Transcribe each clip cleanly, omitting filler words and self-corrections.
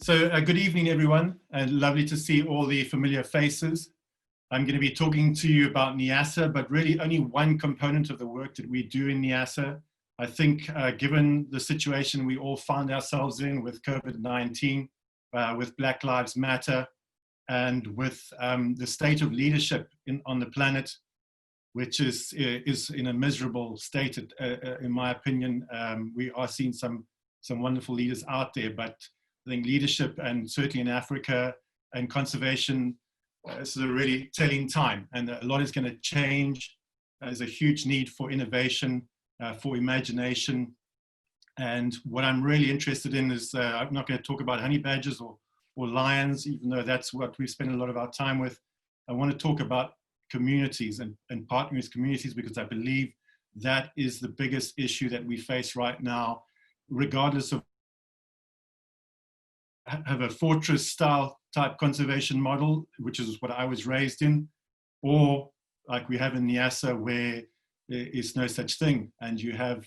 Good evening, everyone, and lovely to see all the familiar faces. I'm going to be talking to you about Niassa, but really only one component of the work that we do in Niassa. I think given the situation we all find ourselves in with COVID-19, with Black Lives Matter, and with the state of leadership on the planet, which is in a miserable state, in my opinion. We are seeing some wonderful leaders out there, but I think leadership, and certainly in Africa, and conservation, is a really telling time, and a lot is going to change. There's a huge need for innovation, for imagination, and what I'm really interested in is, I'm not going to talk about honey badgers or lions, even though that's what we spend a lot of our time with. I want to talk about communities and partnering with communities, because I believe that is the biggest issue that we face right now, regardless of have a fortress style type conservation model, which is what I was raised in, or like we have in Niassa, where there is no such thing, and you have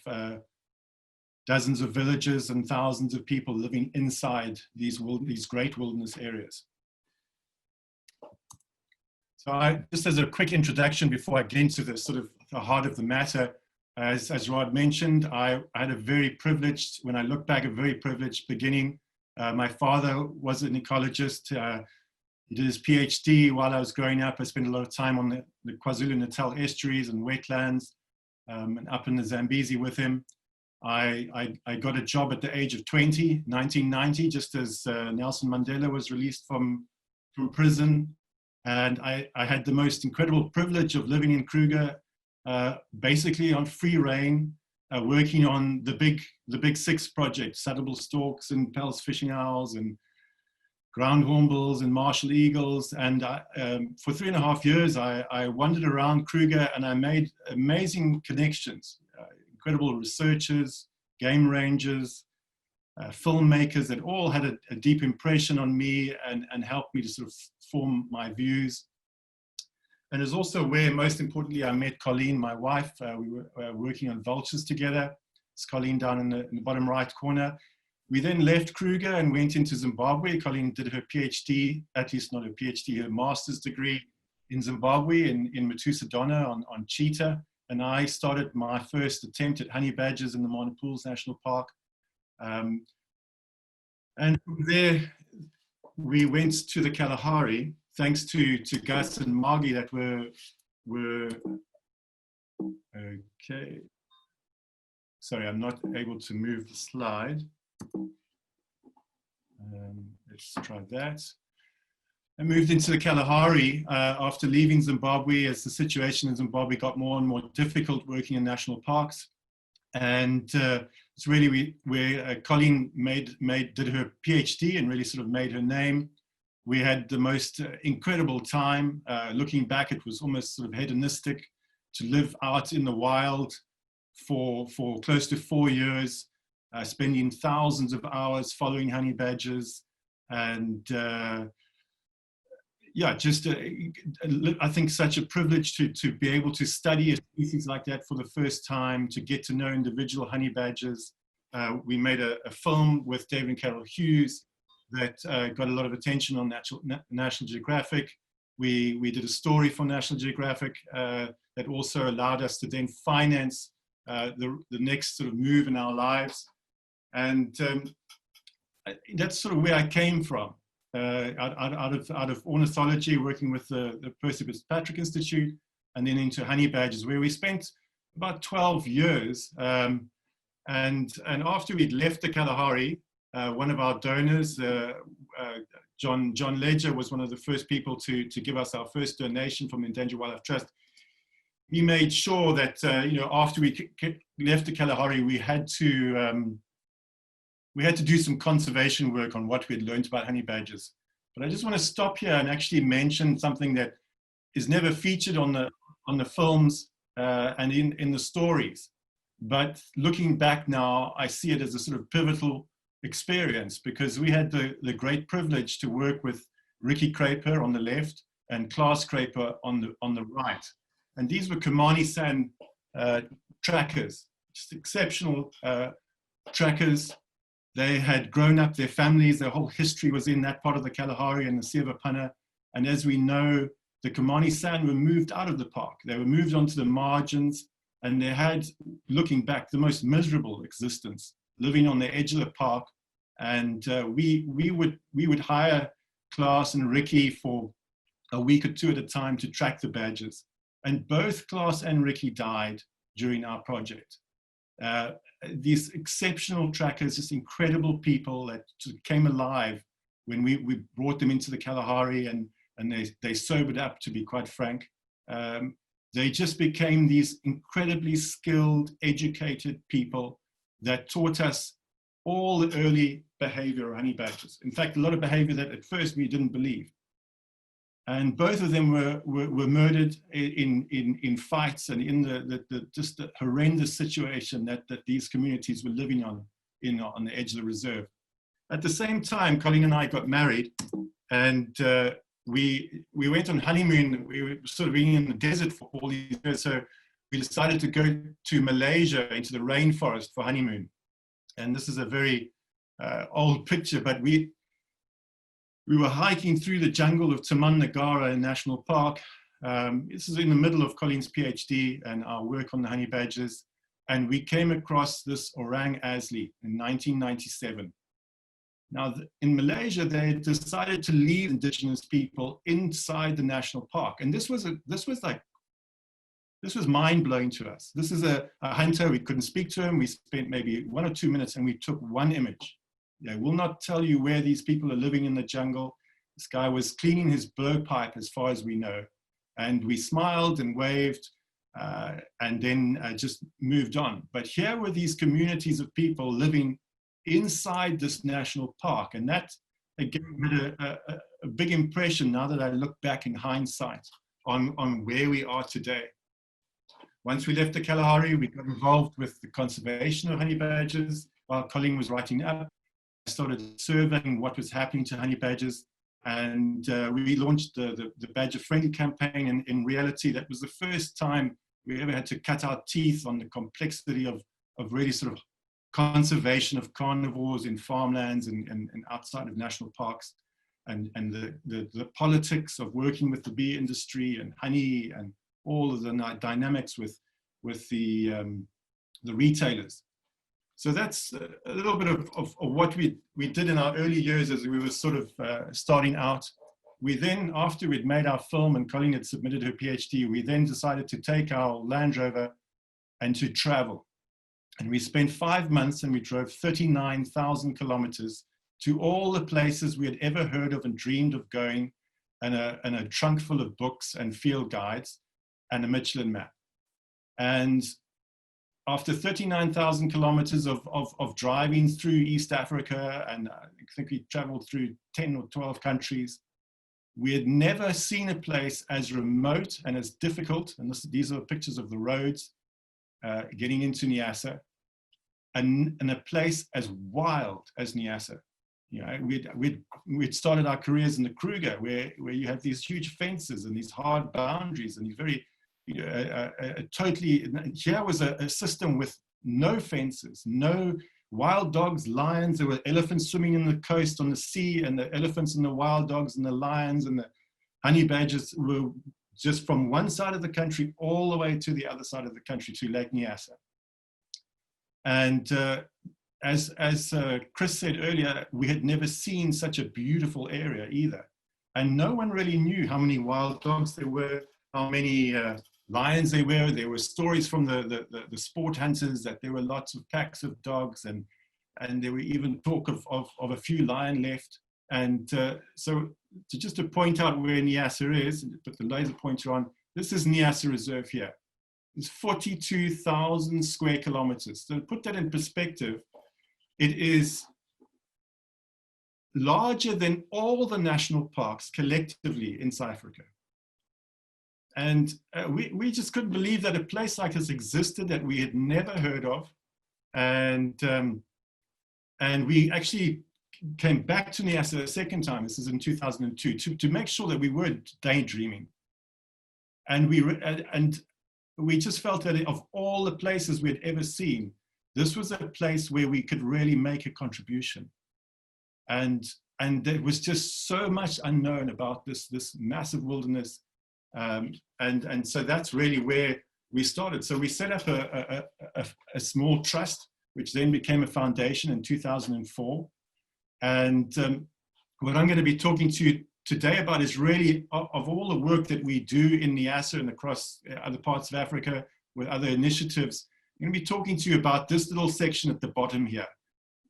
dozens of villages and thousands of people living inside these great wilderness areas. So just as a quick introduction before I get into the sort of the heart of the matter, as Rod mentioned, I had a very privileged, when I look back, a very privileged beginning. My father was an ecologist. He did his PhD while I was growing up. I spent a lot of time on the KwaZulu-Natal estuaries and wetlands, and up in the Zambezi with him. I got a job at the age of 20, 1990, just as Nelson Mandela was released from prison. And I had the most incredible privilege of living in Kruger, basically on free rein, working on the big six projects: Saddable Storks and Pell's Fishing Owls and Ground Hornbills and Marshall Eagles. And for 3.5 years, I wandered around Kruger, and I made amazing connections, incredible researchers, game rangers, filmmakers that all had a deep impression on me and helped me to sort of form my views. And it's also where, most importantly, I met Colleen, my wife. We were working on vultures together. It's Colleen down in the bottom right corner. We then left Kruger and went into Zimbabwe. Colleen did her PhD, at least not her PhD, her master's degree in Zimbabwe, in Matusadona on cheetah. And I started my first attempt at honey badgers in the Mana Pools National Park. And from there, we went to the Kalahari, thanks to Gus and Margie that were okay. Sorry, I'm not able to move the slide. Let's try that. I moved into the Kalahari after leaving Zimbabwe, as the situation in Zimbabwe got more and more difficult working in national parks. And it's really where Colleen did her PhD and really sort of made her name. We had the most incredible time. Looking back, it was almost sort of hedonistic to live out in the wild for close to 4 years, spending thousands of hours following honey badgers. And yeah, just I think such a privilege to be able to study a species like that for the first time, to get to know individual honey badgers. We made a film with David and Carol Hughes that got a lot of attention on National Geographic. We did a story for National Geographic that also allowed us to then finance the next sort of move in our lives. And that's sort of where I came from, out of ornithology, working with the Percy Fitzpatrick Institute, and then into honey badgers, where we spent about 12 years. And after we'd left the Kalahari, one of our donors, John Ledger, was one of the first people to give us our first donation from the Endangered Wildlife Trust. He made sure that after we left the Kalahari, we had to do some conservation work on what we had learned about honey badgers. But I just want to stop here and actually mention something that is never featured on the films and in the stories. But looking back now, I see it as a sort of pivotal experience, because we had the great privilege to work with Ricky Craper on the left and Klaas Craper on the right. And these were Kimani sand trackers, just exceptional trackers They had grown up, their families, their whole history was in that part of the Kalahari and the Sea of Apana. And as we know, the Kimani San were moved out of the park. They were moved onto the margins, and they had, looking back, the most miserable existence, living on the edge of the park. And we would hire Klaas and Ricky for a week or two at a time to track the badgers. And both Klaas and Ricky died during our project. These exceptional trackers, just incredible people that came alive when we brought them into the Kalahari, and they sobered up, to be quite frank. They just became these incredibly skilled, educated people that taught us all the early behavior of honey badgers. In fact, a lot of behavior that at first we didn't believe. And both of them were murdered in fights and in just the horrendous situation that these communities were living on the edge of the reserve. At the same time, Colleen and I got married, and we went on honeymoon. We were sort of being in the desert for all these years, so we decided to go to Malaysia, into the rainforest, for honeymoon. And this is a very old picture, but we were hiking through the jungle of Taman Negara National Park. This is in the middle of Colleen's PhD and our work on the honey badgers. And we came across this orang asli in 1997. Now, in Malaysia, they decided to leave indigenous people inside the national park. And this was mind-blowing to us. This is a hunter. We couldn't speak to him. We spent maybe 1 or 2 minutes and we took one image. They will not tell you where these people are living in the jungle. This guy was cleaning his blowpipe, as far as we know. And we smiled and waved and then just moved on. But here were these communities of people living inside this national park. And that, again, had a big impression now that I look back in hindsight on where we are today. Once we left the Kalahari, we got involved with the conservation of honey badgers while Colleen was writing up. I started surveying what was happening to honey badgers, and we launched the Badger Friendly campaign. And in reality, that was the first time we ever had to cut our teeth on the complexity of really sort of conservation of carnivores in farmlands and outside of national parks, and the politics of working with the bee industry and honey and all of the dynamics with the retailers. So that's a little bit of what we did in our early years as we were sort of starting out. We then, after we'd made our film and Colleen had submitted her PhD, we then decided to take our Land Rover and to travel. And we spent 5 months and we drove 39,000 kilometers to all the places we had ever heard of and dreamed of going, and a trunk full of books and field guides and a Michelin map. And after 39,000 kilometers of driving through East Africa, and I think we traveled through 10 or 12 countries, we had never seen a place as remote and as difficult, and these are pictures of the roads getting into Niassa, and a place as wild as Niassa. You know, we'd started our careers in the Kruger, where you have these huge fences and these hard boundaries and these very, here was a system with no fences, no wild dogs, lions. There were elephants swimming in the coast on the sea, and the elephants and the wild dogs and the lions and the honey badgers were just from one side of the country all the way to the other side of the country, to Lake Niassa. And as Chris said earlier, we had never seen such a beautiful area either. And no one really knew how many wild dogs there were, how many lions there were. There were stories from the sport hunters that there were lots of packs of dogs, and there were even talk of a few lion left. And so just to point out where Niassa is, and put the laser pointer on, this is Niassa Reserve here. It's 42,000 square kilometers. So to put that in perspective, it is larger than all the national parks collectively in South Africa. And we just couldn't believe that a place like this existed that we had never heard of. And we actually came back to Niassa a second time. This is in 2002 to make sure that we weren't daydreaming. And we just felt that of all the places we had ever seen, this was a place where we could really make a contribution. And there was just so much unknown about this massive wilderness. And so that's really where we started. So we set up a small trust, which then became a foundation in 2004. And what I'm going to be talking to you today about is really of all the work that we do in Niassa and across other parts of Africa with other initiatives. I'm going to be talking to you about this little section at the bottom here.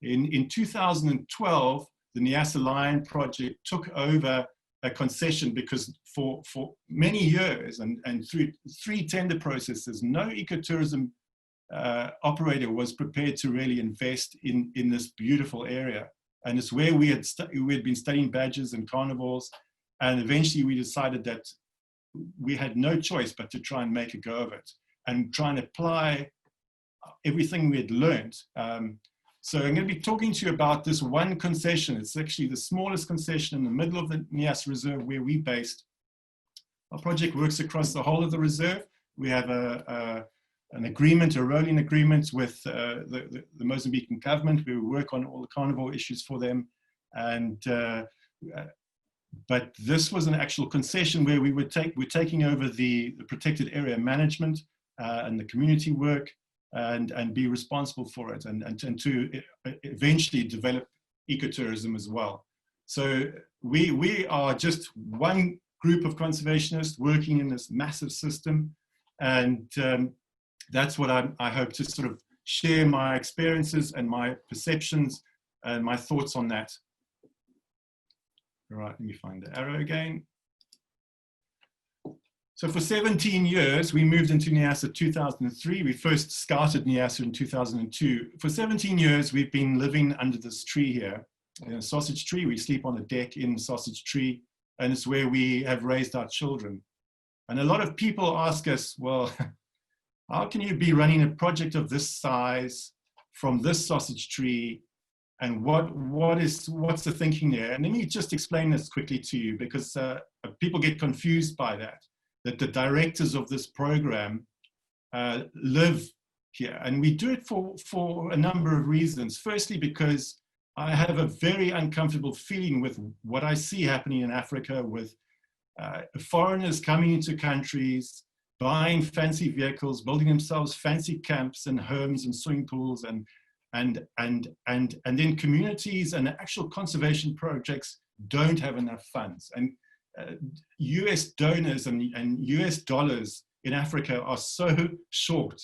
In 2012, the Niassa Lion Project took over a concession because for many years and through 3 tender processes, no ecotourism operator was prepared to really invest in this beautiful area. And it's where we had been studying badgers and carnivores, and eventually we decided that we had no choice but to try and make a go of it and try and apply everything we had learned. So I'm going to be talking to you about this one concession. It's actually the smallest concession in the middle of the Niassa Reserve where we're based. Our project works across the whole of the reserve. We have an agreement, a rolling agreement with the Mozambican government. We work on all the carnivore issues for them. But this was an actual concession where we're taking over the protected area management and the community work, and be responsible for it, and to eventually develop ecotourism as well. So we are just one group of conservationists working in this massive system, and that's what I hope to sort of share my experiences and my perceptions and my thoughts on that. All right, let me find the arrow again. So for 17 years, we moved into Niassa 2003. We first scouted Niassa in 2002. For 17 years, we've been living under this tree here, in a sausage tree. We sleep on a deck in the sausage tree, and it's where we have raised our children. And a lot of people ask us, well, how can you be running a project of this size from this sausage tree? And what's the thinking there? And let me just explain this quickly to you, because people get confused by that the directors of this program live here. And we do it for a number of reasons. Firstly, because I have a very uncomfortable feeling with what I see happening in Africa, with foreigners coming into countries, buying fancy vehicles, building themselves fancy camps and homes and swimming pools, and then communities and actual conservation projects don't have enough funds. And US donors and US dollars in Africa are so short,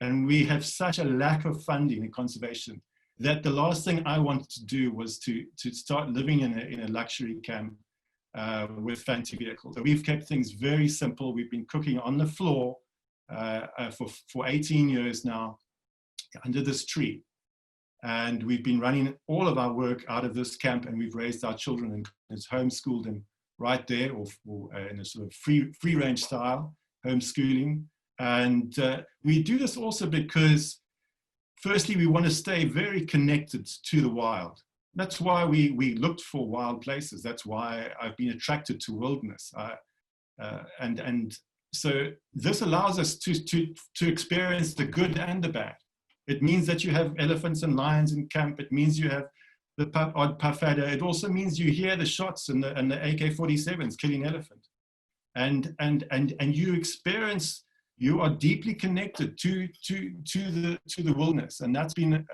and we have such a lack of funding in conservation that the last thing I wanted to do was to start living in a luxury camp with fancy vehicles. So we've kept things very simple. We've been cooking on the floor for 18 years now under this tree. And we've been running all of our work out of this camp, and we've raised our children and homeschooled them right there, or in a sort of free range style, homeschooling. And we do this also because, firstly, we want to stay very connected to the wild. That's why we looked for wild places. That's why I've been attracted to wilderness. And so this allows us to experience the good and the bad. It means that you have elephants and lions in camp. It means you have the odd pafada. It also means you hear the shots and the AK-47s killing elephant. And you experience, you are deeply connected to the wilderness. And that's been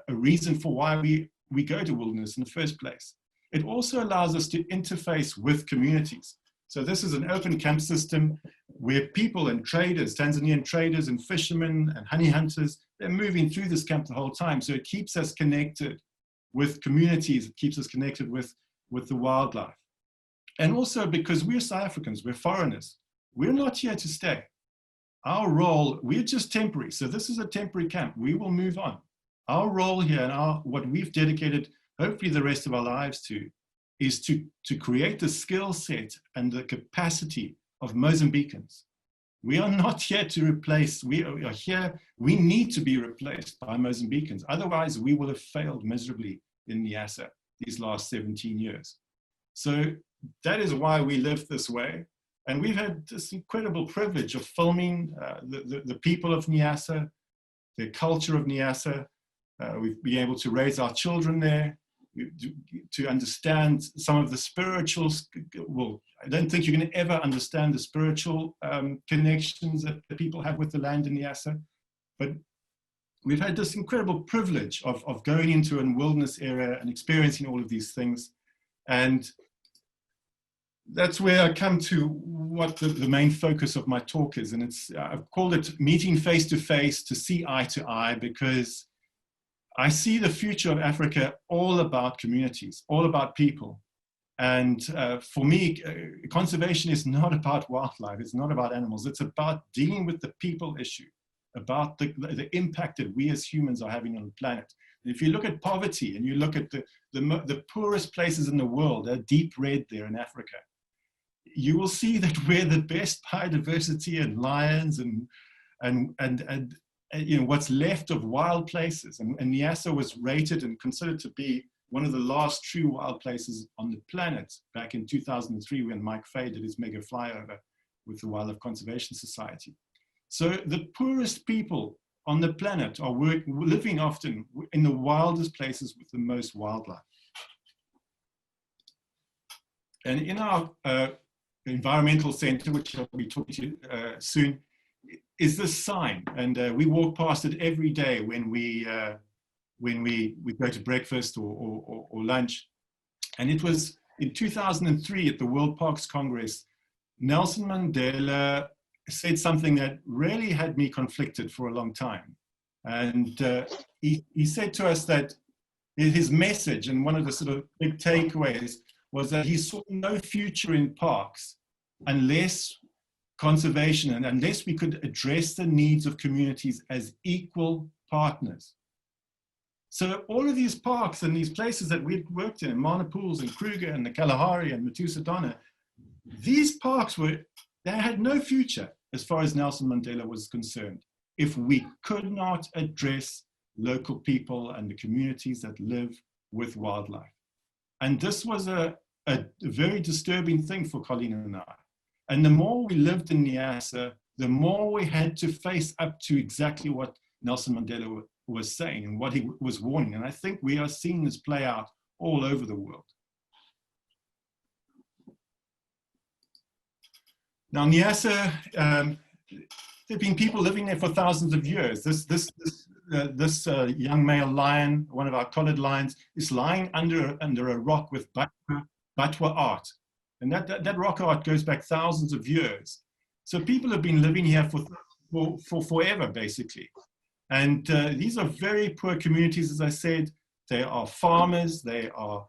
a reason for why we go to wilderness in the first place. It also allows us to interface with communities. So this is an open camp system where people and traders, Tanzanian traders and fishermen and honey hunters, they're moving through this camp the whole time. So it keeps us connected with communities, it keeps us connected with the wildlife. And also because we're South Africans, we're foreigners. We're not here to stay. Our role, we're just temporary. So this is a temporary camp. We will move on. Our role here and what we've dedicated, hopefully the rest of our lives to, is to create the skill set and the capacity of Mozambicans. We are not here to replace, we are here, we need to be replaced by Mozambicans. Otherwise, we will have failed miserably in Niassa these last 17 years. So that is why we live this way. And we've had this incredible privilege of filming the people of Niassa, the culture of Niassa. We've been able to raise our children there, to understand some of the spirituals. Well, I don't think you can ever understand the spiritual connections that the people have with the land in Niassa, but we've had this incredible privilege of going into a wilderness area and experiencing all of these things. And that's where I come to what the main focus of my talk is. And I've called it meeting face to face to see eye to eye, because I see the future of Africa all about communities, all about people. And for me, conservation is not about wildlife, it's not about animals, it's about dealing with the people issue, about the impact that we as humans are having on the planet. And if you look at poverty and you look at the poorest places in the world, they're deep red there in Africa, you will see that we're the best biodiversity and lions and you know, what's left of wild places. And Niassa was rated and considered to be one of the last true wild places on the planet back in 2003 when Mike Fay did his mega flyover with the Wildlife Conservation Society. So the poorest people on the planet are living often in the wildest places with the most wildlife. And in our environmental center, which I'll be talking to you soon, is this sign. And we walk past it every day when we go to breakfast or lunch. And it was in 2003 at the World Parks Congress, Nelson Mandela said something that really had me conflicted for a long time. And he said to us that his message, and one of the sort of big takeaways, was that he saw no future in parks unless conservation and unless we could address the needs of communities as equal partners. So all of these parks and these places that we've worked in, Mana Pools and Kruger and the Kalahari and Matusa Donna, these parks they had no future as far as Nelson Mandela was concerned if we could not address local people and the communities that live with wildlife. And this was a very disturbing thing for Colleen and I. And the more we lived in Niassa, the more we had to face up to exactly what Nelson Mandela was saying and what he was warning. And I think we are seeing this play out all over the world. Now, Niassa, there have been people living there for thousands of years. This young male lion, one of our collared lions, is lying under a rock with Batwa art. And that rock art goes back thousands of years. So people have been living here for forever, basically. And these are very poor communities, as I said. They are farmers, they are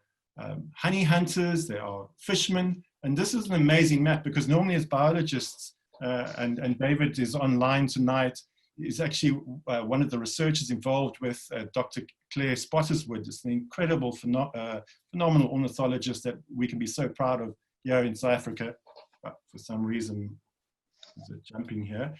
honey hunters, they are fishermen. And this is an amazing map, because normally as biologists, and David is online tonight, is actually one of the researchers involved with Dr. Claire Spottiswoode, is an incredible, phenomenal ornithologist that we can be so proud of here in South Africa. But for some reason, there's a jumping here.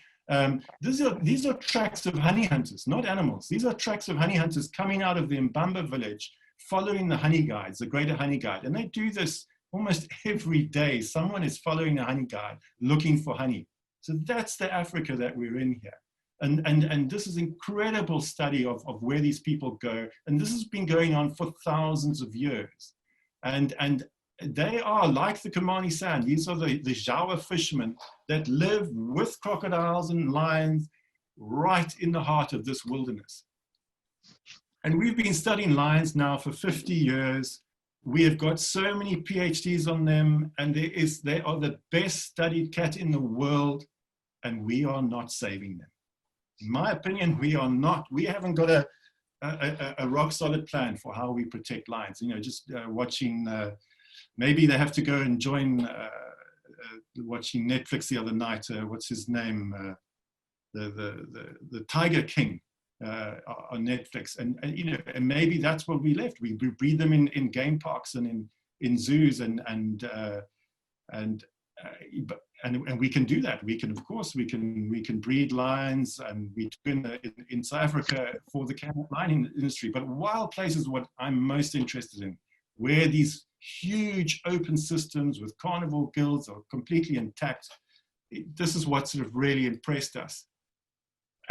These are tracks of honey hunters, not animals. These are tracks of honey hunters coming out of the Mbamba village, following the honey guides, the greater honey guide. And they do this almost every day. Someone is following the honey guide, looking for honey. So that's the Africa that we're in here. And this is incredible study of where these people go. And this has been going on for thousands of years. And they are like the Kimani sand. These are the Jawa fishermen that live with crocodiles and lions right in the heart of this wilderness. And we've been studying lions now for 50 years. We have got so many PhDs on them, and they are the best studied cat in the world, and we are not saving them. In my opinion, we are not. We haven't got a rock solid plan for how we protect lions. You know, just watching, maybe they have to go and join, watching Netflix the other night, what's his name? The Tiger King on Netflix. And you know, and maybe that's what we left. We breed them in game parks and in zoos and we can do that. We can, of course, we can breed lions, and we do in South Africa for the camel lion industry. But wild places, what I'm most interested in, where these huge open systems with carnivore gills are completely intact. This is what sort of really impressed us.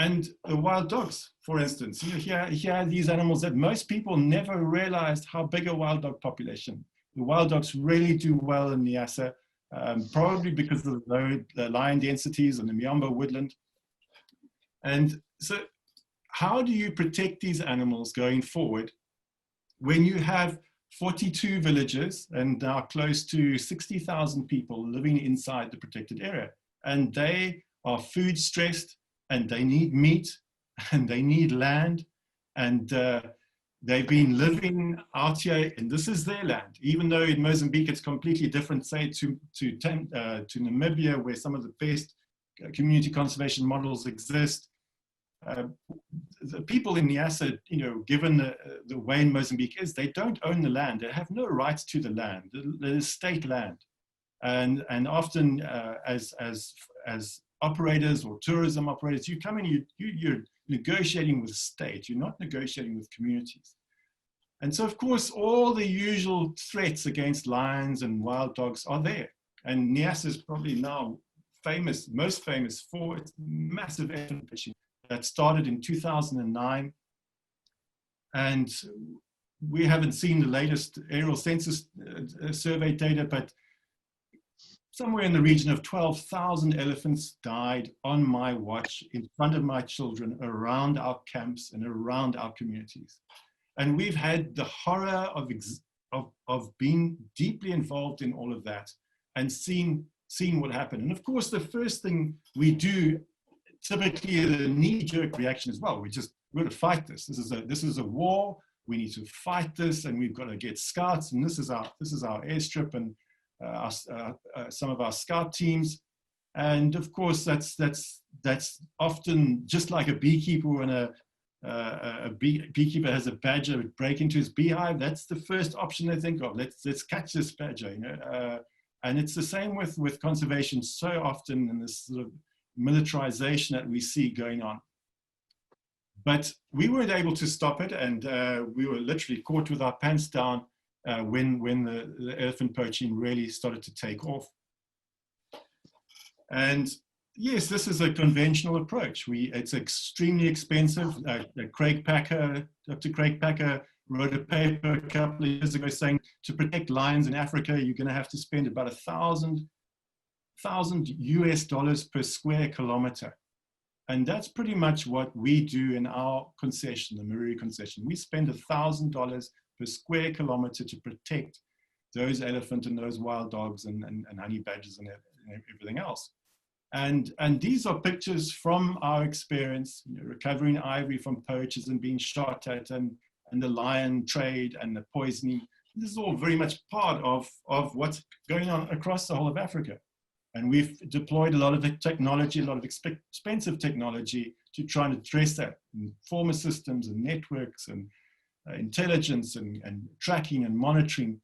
And the wild dogs, for instance, here are these animals that most people never realized how big a wild dog population. The wild dogs really do well in Niassa, probably because of the lion densities and the Miamba woodland. And so how do you protect these animals going forward when you have 42 villages and now close to 60,000 people living inside the protected area? And they are food stressed, and they need meat, and they need land, and they've been living out here, and this is their land. Even though in Mozambique it's completely different, say to Namibia, where some of the best community conservation models exist. The people in Niassa, given the way in Mozambique is, they don't own the land. They have no rights to the land. It is state land, and often as operators or tourism operators, you come in, you're negotiating with the state. You're not negotiating with communities. And so, of course, all the usual threats against lions and wild dogs are there. And Niassa is probably now most famous for its massive elephant fishing that started in 2009. And we haven't seen the latest aerial census survey data, but somewhere in the region of 12,000 elephants died on my watch in front of my children around our camps and around our communities. And we've had the horror of being deeply involved in all of that and seeing what happened. And of course, the first thing we do, typically the knee-jerk reaction as well, we're going to fight this. This is a war. We need to fight this, and we've got to get scouts. And this is our airstrip and some of our scout teams. And of course, that's often just like a beekeeper when a beekeeper has a badger break into his beehive. That's the first option they think of. Let's catch this badger, And it's the same with conservation so often in this sort of militarization that we see going on. But we weren't able to stop it, and we were literally caught with our pants down when the elephant poaching really started to take off. And yes, this is a conventional approach. It's extremely expensive. Dr. Craig Packer wrote a paper a couple of years ago saying to protect lions in Africa, you're going to have to spend about $1,000 US per square kilometer. And that's pretty much what we do in our concession, the Maruri concession. We spend $1,000 per square kilometer to protect those elephant and those wild dogs and honey badgers and everything else. And these are pictures from our experience, recovering ivory from poachers and being shot at, and the lion trade and the poisoning. This is all very much part of what's going on across the whole of Africa. And we've deployed a lot of the technology, a lot of expensive technology to try and address that, informer systems and networks and intelligence and tracking and monitoring.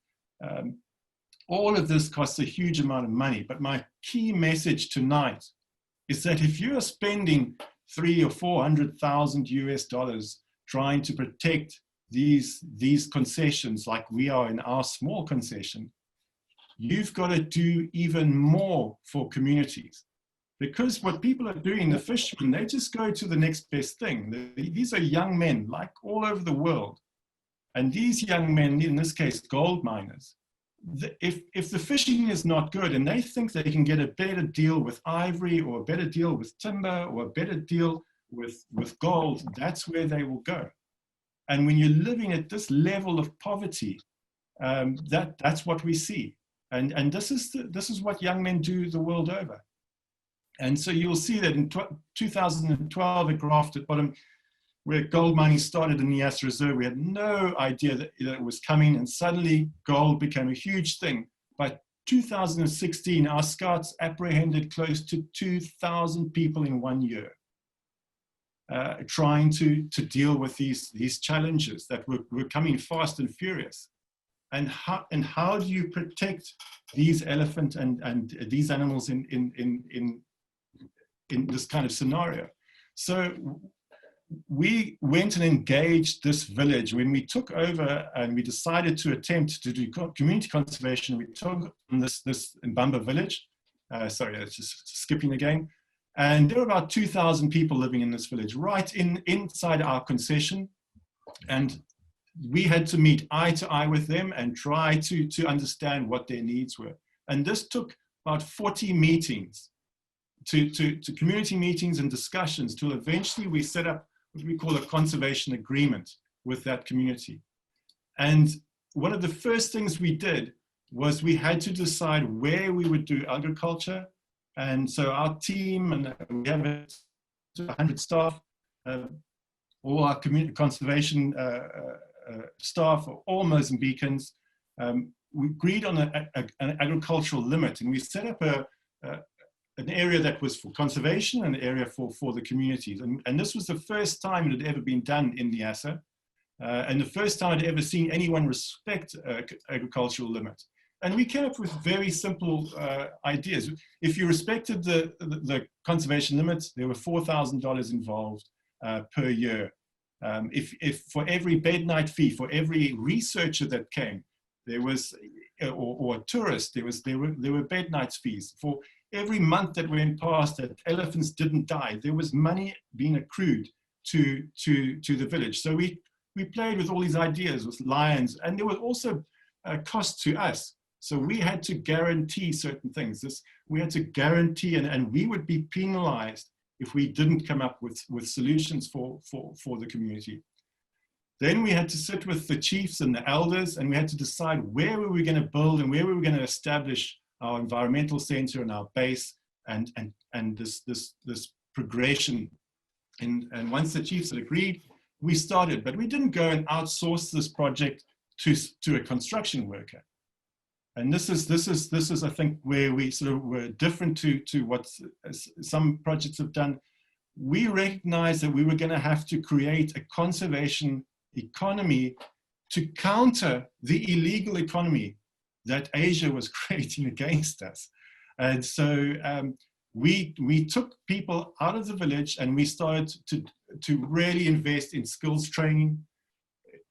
All of this costs a huge amount of money. But my key message tonight is that if you are spending $300,000 or $400,000 US trying to protect these concessions like we are in our small concession, you've got to do even more for communities. Because what people are doing, the fishermen, they just go to the next best thing. These are young men, like all over the world. And these young men, in this case, gold miners, if the fishing is not good and they think they can get a better deal with ivory or a better deal with timber or a better deal with gold, that's where they will go. And when you're living at this level of poverty, that's what we see. And this is what young men do the world over. And so you'll see that in 2012, a graph at bottom, where gold mining started in the Niassa Reserve, we had no idea that it was coming, and suddenly gold became a huge thing. By 2016, our scouts apprehended close to 2,000 people in 1 year, trying to deal with these challenges that were coming fast and furious. And how do you protect these elephant and these animals in this kind of scenario? So we went and engaged this village. When we took over and we decided to attempt to do community conservation, we took on this Mbamba village. Sorry, that's just skipping again. And there were about 2,000 people living in this village, right inside our concession. And we had to meet eye to eye with them and try to understand what their needs were. And this took about 40 meetings, to community meetings and discussions, till eventually we set up what we call a conservation agreement with that community. And one of the first things we did was we had to decide where we would do agriculture. And so our team, and we have 100 staff, all our community conservation staff are all Mozambicans. We agreed on an agricultural limit, and we set up an area that was for conservation and an area for the communities. And this was the first time it had ever been done in Niassa, and the first time I'd ever seen anyone respect agricultural limit. And we came up with very simple ideas. If you respected the conservation limits, there were $4,000 involved per year. If for every bed night fee, for every researcher that came, there was, or a tourist, there were bed nights fees. For every month that went past that elephants didn't die, there was money being accrued to the village. So we played with all these ideas with lions, and there was also a cost to us. So we had to guarantee certain things. We had to guarantee, and we would be penalized if we didn't come up with solutions for the community. Then we had to sit with the chiefs and the elders, and we had to decide where we were going to build and where we were going to establish our environmental center and our base, and this progression. And once the chiefs had agreed, we started. But we didn't go and outsource this project to a construction worker. And this is I think where we sort of were different to what some projects have done. We recognized that we were going to have to create a conservation economy to counter the illegal economy that Asia was creating against us. And so we took people out of the village, and we started to really invest in skills training,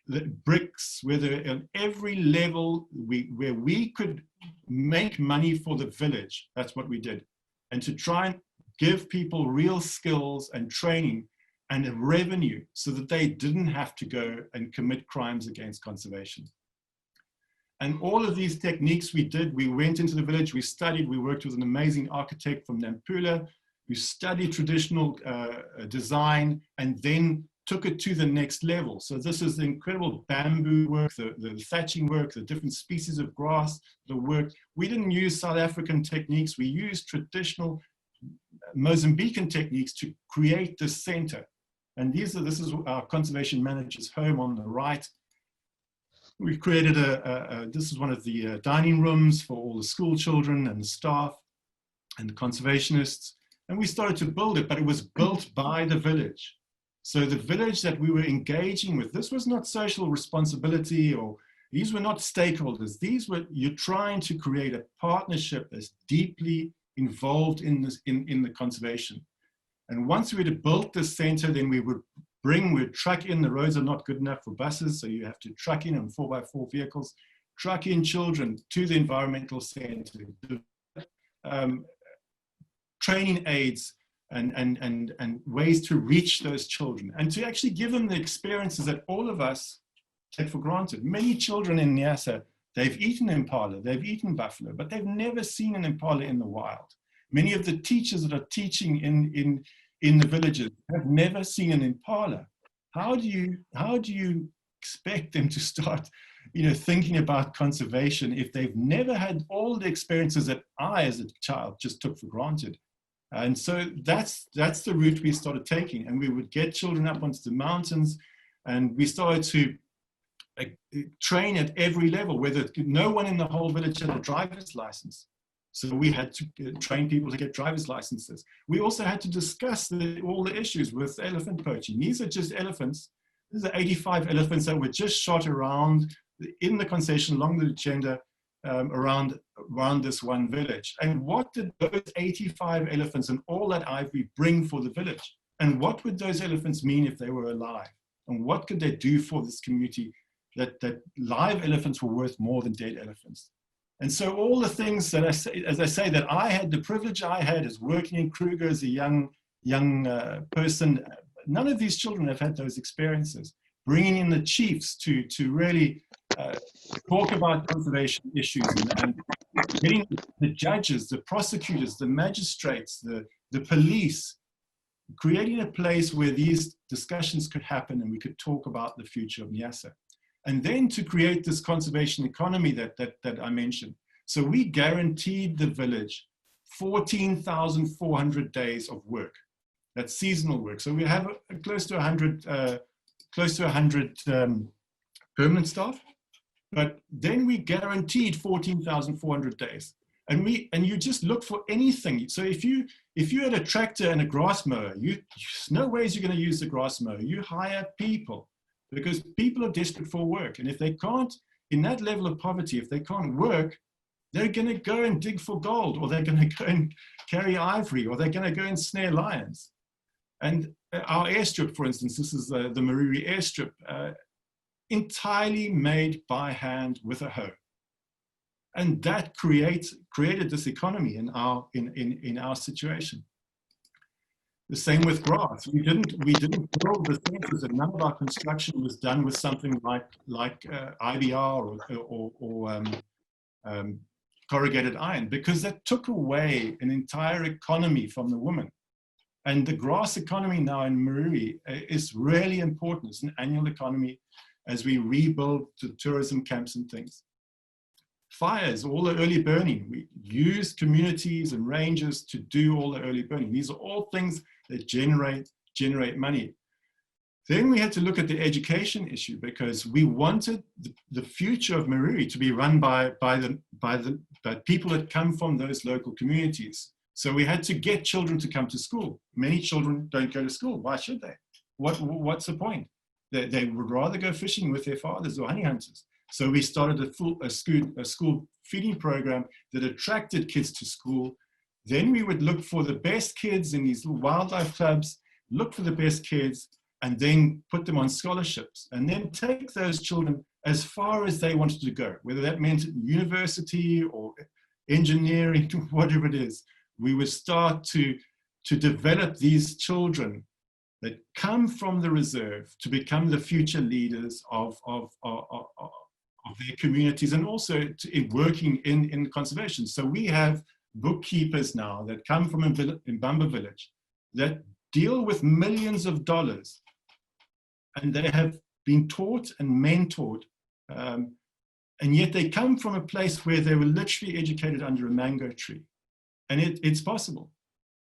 the bricks, whether on every level where we could make money for the village. That's what we did. And to try and give people real skills and training and a revenue so that they didn't have to go and commit crimes against conservation. And all of these techniques we did, we went into the village, we studied, we worked with an amazing architect from Nampula, we studied traditional design, and then took it to the next level. So this is the incredible bamboo work, the thatching work, the different species of grass, the work. We didn't use South African techniques, we used traditional Mozambican techniques to create this center. And this is our conservation manager's home on the right. We've created this is one of the dining rooms for all the school children and the staff and the conservationists. And we started to build it, but it was built by the village. So the village that we were engaging with, this was not social responsibility, or these were not stakeholders. You're trying to create a partnership that's deeply involved in the conservation. And once we had built this center, then we'd truck in, the roads are not good enough for buses, so you have to truck in on 4x4 vehicles, truck in children to the environmental center, training aids, and ways to reach those children, and to actually give them the experiences that all of us take for granted. Many children in Niassa, they've eaten impala, they've eaten buffalo, but they've never seen an impala in the wild. Many of the teachers that are teaching in the villages have never seen an impala. How do you expect them to start, thinking about conservation if they've never had all the experiences that I, as a child, just took for granted? And so that's the route we started taking. And we would get children up onto the mountains, and we started to train at every level, whether no one in the whole village had a driver's license. So we had to train people to get driver's licenses. We also had to discuss all the issues with elephant poaching. These are just elephants. These are 85 elephants that were just shot around in the concession along the agenda around this one village. And what did those 85 elephants and all that ivory bring for the village? And what would those elephants mean if they were alive? And what could they do for this community? That live elephants were worth more than dead elephants. And so all the things that I say, as I say, that I had, the privilege I had as working in Kruger as a young person, none of these children have had those experiences. Bringing in the chiefs to really talk about conservation issues and getting the judges, the prosecutors, the magistrates, the police, creating a place where these discussions could happen and we could talk about the future of Niassa. And then to create this conservation economy that I mentioned. So we guaranteed the village 14,400 days of work. That's seasonal work. So we have close to 100 permanent staff, but then we guaranteed 14,400 days. And you just look for anything. So if you had a tractor and a grass mower, there's no ways you're going to use the grass mower. You hire people, because people are desperate for work. And if they can't, in that level of poverty, if they can't work, they're going to go and dig for gold, or they're going to go and carry ivory, or they're going to go and snare lions. And our airstrip, for instance, this is the Mariri airstrip, entirely made by hand with a hoe. And that created this economy in our situation. The same with grass. We didn't build the fences, and none of our construction was done with something like IBR or corrugated iron, because that took away an entire economy from the women. And the grass economy now in Mariri is really important. It's an annual economy as we rebuild the tourism camps and things. Fires, all the early burning. We use communities and rangers to do all the early burning. These are all things that generate money. Then we had to look at the education issue, because we wanted the future of Mariri to be run by people that come from those local communities. So we had to get children to come to school. Many children don't go to school. Why should they? What's the point? They would rather go fishing with their fathers or honey hunters. So we started a school feeding program that attracted kids to school. Then we would look for the best kids in these wildlife clubs, look for the best kids, and then put them on scholarships, and then take those children as far as they wanted to go, whether that meant university or engineering, whatever it is. We would start to develop these children that come from the reserve to become the future leaders of their communities, and also working in conservation. So we have bookkeepers now that come from Mbamba village that deal with millions of dollars, and they have been taught and mentored, and yet they come from a place where they were literally educated under a mango tree, and it's possible.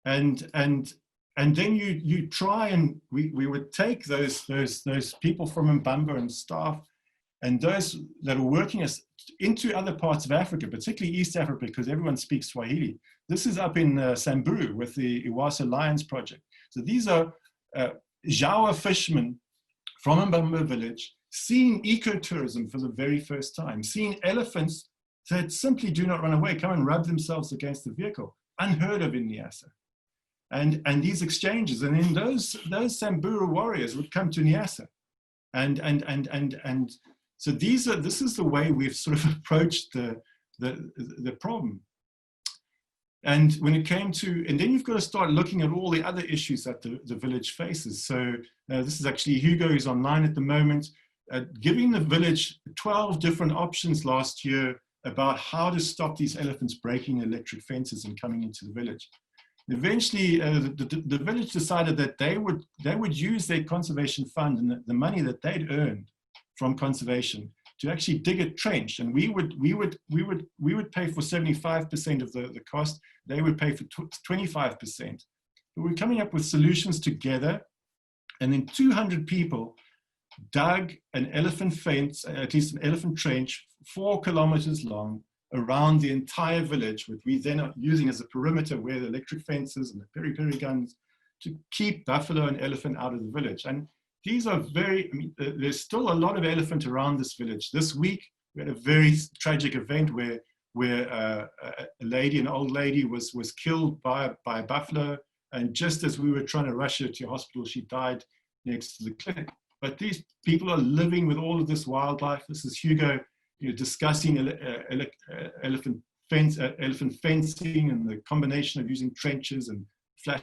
And then you try, and we would take those people from Mbamba and staff, and those that are working us into other parts of Africa, particularly East Africa, because everyone speaks Swahili. This is up in Samburu with the Iwasa Lions Project. So these are Jawa fishermen from Mbamba village, seeing ecotourism for the very first time, seeing elephants that simply do not run away, come and rub themselves against the vehicle, unheard of in Niassa. And these exchanges, and then those Samburu warriors would come to Niassa. And so this is the way we've sort of approached the problem. And when it came to, and then you've got to start looking at all the other issues that the village faces. So this is actually Hugo, who's online at the moment, giving the village 12 different options last year about how to stop these elephants breaking electric fences and coming into the village. Eventually, the village decided that they would use their conservation fund and the money that they'd earned from conservation to actually dig a trench, and we would pay for 75% of the cost. They would pay for 25%. But we're coming up with solutions together, and then 200 people dug an elephant fence, at least an elephant trench, 4 kilometers long, around the entire village, which we then are using as a perimeter where the electric fences and the peri-peri guns to keep buffalo and elephant out of the village. And these are there's still a lot of elephant around this village. This week, we had a very tragic event where an old lady was killed by a buffalo. And just as we were trying to rush her to hospital, she died next to the clinic. But these people are living with all of this wildlife. This is Hugo discussing elephant fencing and the combination of using trenches and flash.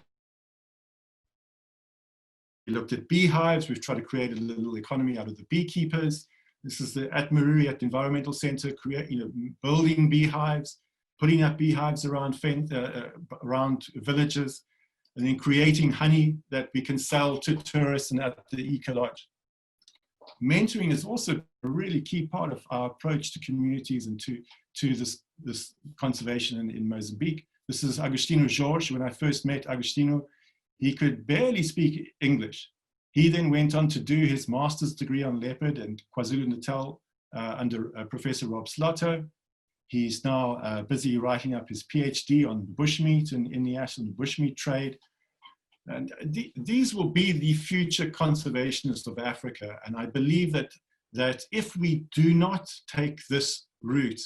We looked at beehives. We've tried to create a little economy out of the beekeepers. This is at Maruri at the Environmental Center, building beehives, putting up beehives around villages, and then creating honey that we can sell to tourists and at the Eco Lodge. Mentoring is also a really key part of our approach to communities and to this conservation in Mozambique. This is Agostino George. When I first met Agostino, he could barely speak English. He then went on to do his master's degree on leopard in KwaZulu-Natal under Professor Rob Slotto. He's now busy writing up his PhD on bushmeat in Niassa and the bushmeat trade. And these will be the future conservationists of Africa. And I believe that if we do not take this route,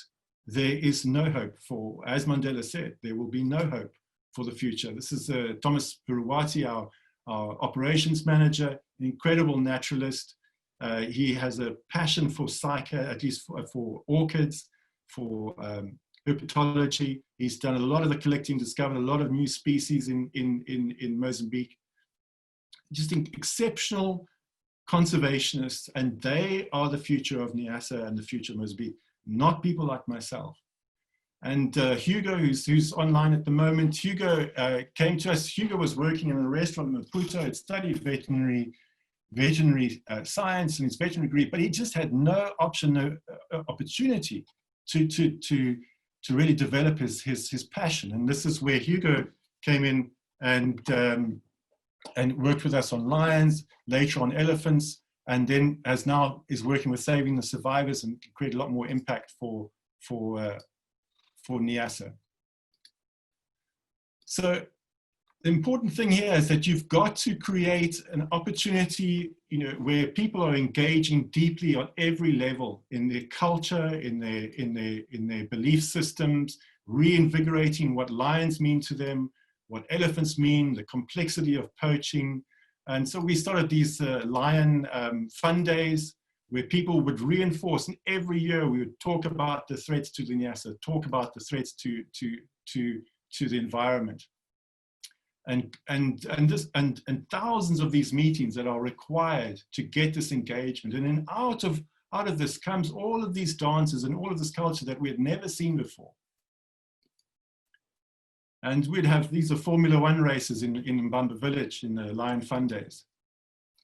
there is no hope for, as Mandela said, there will be no hope for the future. This is Thomas Bharati, our operations manager, an incredible naturalist. He has a passion for psycha, at least for orchids, for herpetology. He's done a lot of the collecting, discovered a lot of new species in Mozambique. Just exceptional conservationists, and they are the future of Niassa and the future of Mozambique, not people like myself. And Hugo, who's online at the moment, Hugo came to us. Hugo was working in a restaurant in Maputo, had studied veterinary science and his veterinary degree, but he just had no option, no opportunity to really develop his passion. And this is where Hugo came in and worked with us on lions, later on elephants, and then is working with Saving the Survivors and create a lot more impact for Niassa. So the important thing here is that you've got to create an opportunity, where people are engaging deeply on every level in their culture, in their belief systems, reinvigorating what lions mean to them, what elephants mean, the complexity of poaching. And so we started these lion fun days where people would reinforce, and every year we would talk about the threats to the Niassa, talk about the threats to the environment. And thousands of these meetings that are required to get this engagement. And then out of this comes all of these dances and all of this culture that we had never seen before. And we'd have, these are Formula One races in Mbamba village in the Lion Fun Days.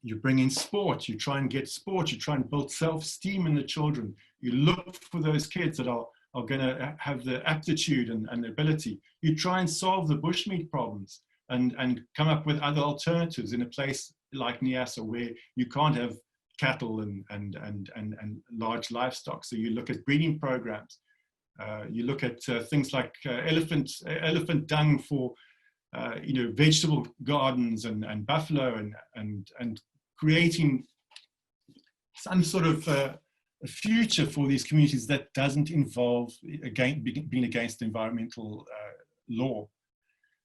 You bring in sport, you try and get sport, you try and build self-esteem in the children. You look for those kids that are going to have the aptitude and the ability. You try and solve the bushmeat problems and come up with other alternatives in a place like Niassa where you can't have cattle and large livestock. So you look at breeding programs. You look at things like elephant dung for vegetable gardens and buffalo and creating some sort of a future for these communities that doesn't involve being against environmental law.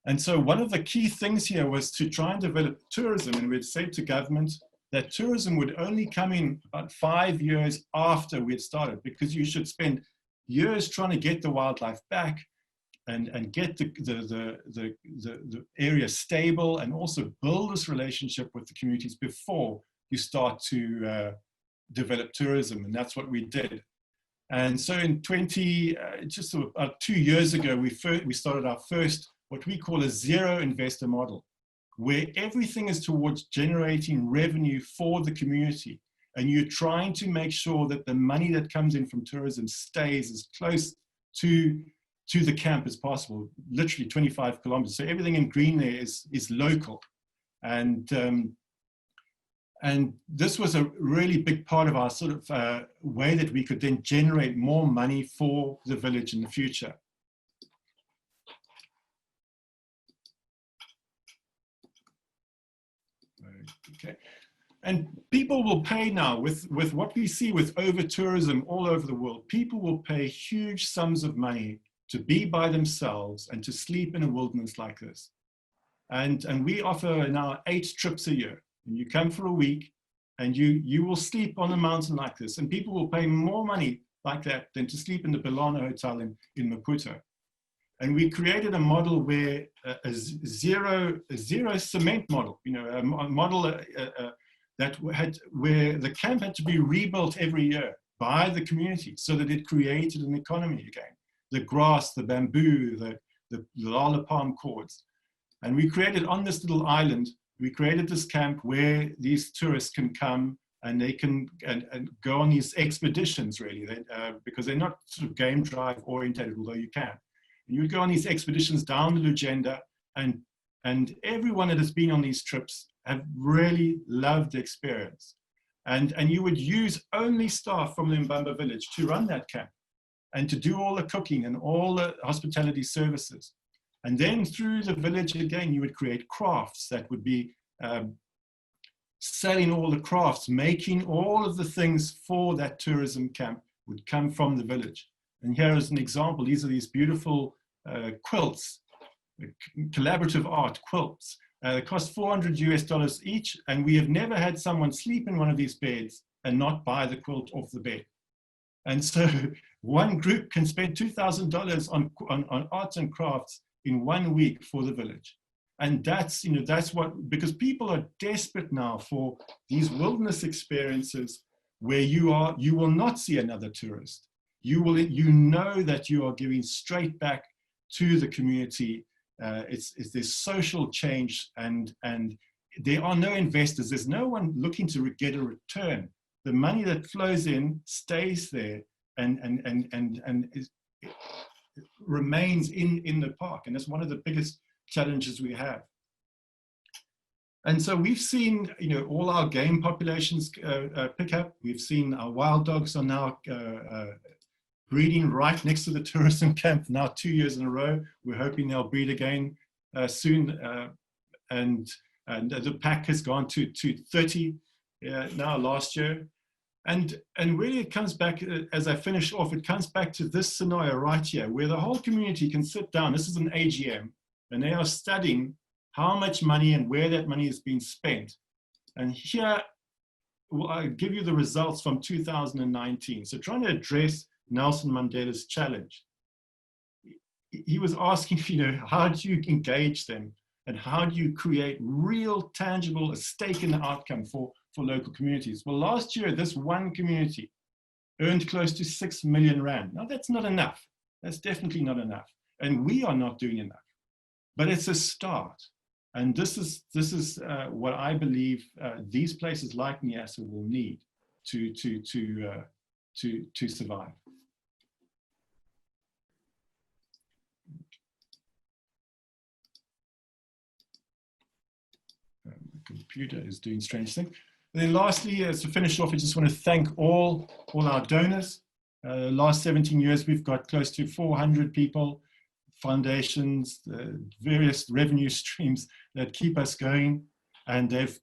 And so one of the key things here was to try and develop tourism, and we'd said to government that tourism would only come in about 5 years after we had started, because you should spend years trying to get the wildlife back and get the area stable, and also build this relationship with the communities before you start to develop tourism. And that's what we did. And so in just about 2 years ago, we started our first, what we call a zero investor model, where everything is towards generating revenue for the community. And you're trying to make sure that the money that comes in from tourism stays as close to the camp as possible, literally 25 kilometers. So everything in green there is local. And this was a really big part of our sort of way that we could then generate more money for the village in the future. Okay. And people will pay now with what we see with over-tourism all over the world. People will pay huge sums of money to be by themselves and to sleep in a wilderness like this. And we offer now 8 trips a year. And you come for a week and you will sleep on a mountain like this. And people will pay more money, like that than to sleep in the Belano Hotel in Maputo. And we created a model where a zero cement model, you know, a model where the camp had to be rebuilt every year by the community so that it created an economy again. The grass, the bamboo, the lala palm cords. And we created on this little island, we created this camp where these tourists can come and they can and go on these expeditions, really, because they're not sort of game drive oriented, although you can. And you would go on these expeditions down the Lugenda, and everyone that has been on these trips have really loved the experience. And you would use only staff from the Mbamba village to run that camp and to do all the cooking and all the hospitality services. And then through the village again, you would create crafts that would be selling all the crafts, making all of the things for that tourism camp would come from the village. And here is an example. These are these beautiful quilts, collaborative art quilts. They cost $400 each, and we have never had someone sleep in one of these beds and not buy the quilt off the bed. And so one group can spend $2,000 on arts and crafts in 1 week for the village. And that's, you know, that's what, because people are desperate now for these wilderness experiences where you will not see another tourist. You know that you are giving straight back to the community. It's this social change, and there are no investors. There's no one looking to get a return. The money that flows in stays there and remains in the park. And that's one of the biggest challenges we have. And so we've seen, you know, all our game populations pick up. We've seen our wild dogs are now breeding right next to the tourism camp now 2 years in a row. We're hoping they'll breed again soon. And the pack has gone to 30 now last year. And really it comes back, as I finish off, it comes back to this scenario right here, where the whole community can sit down. This is an AGM, and they are studying how much money and where that money is being spent. And here, I'll give you the results from 2019. So trying to address Nelson Mandela's challenge. He was asking, you know, how do you engage them? And how do you create real, tangible, a stake in the outcome for local communities? Well, last year, this one community earned close to 6 million Rand. Now, that's not enough. That's definitely not enough. And we are not doing enough. But it's a start. And this is what I believe these places like Niassa will need to survive. The computer is doing strange things. And then lastly, to finish off, I just want to thank all our donors. Last 17 years, we've got close to 400 people, foundations, various revenue streams that keep us going. And they've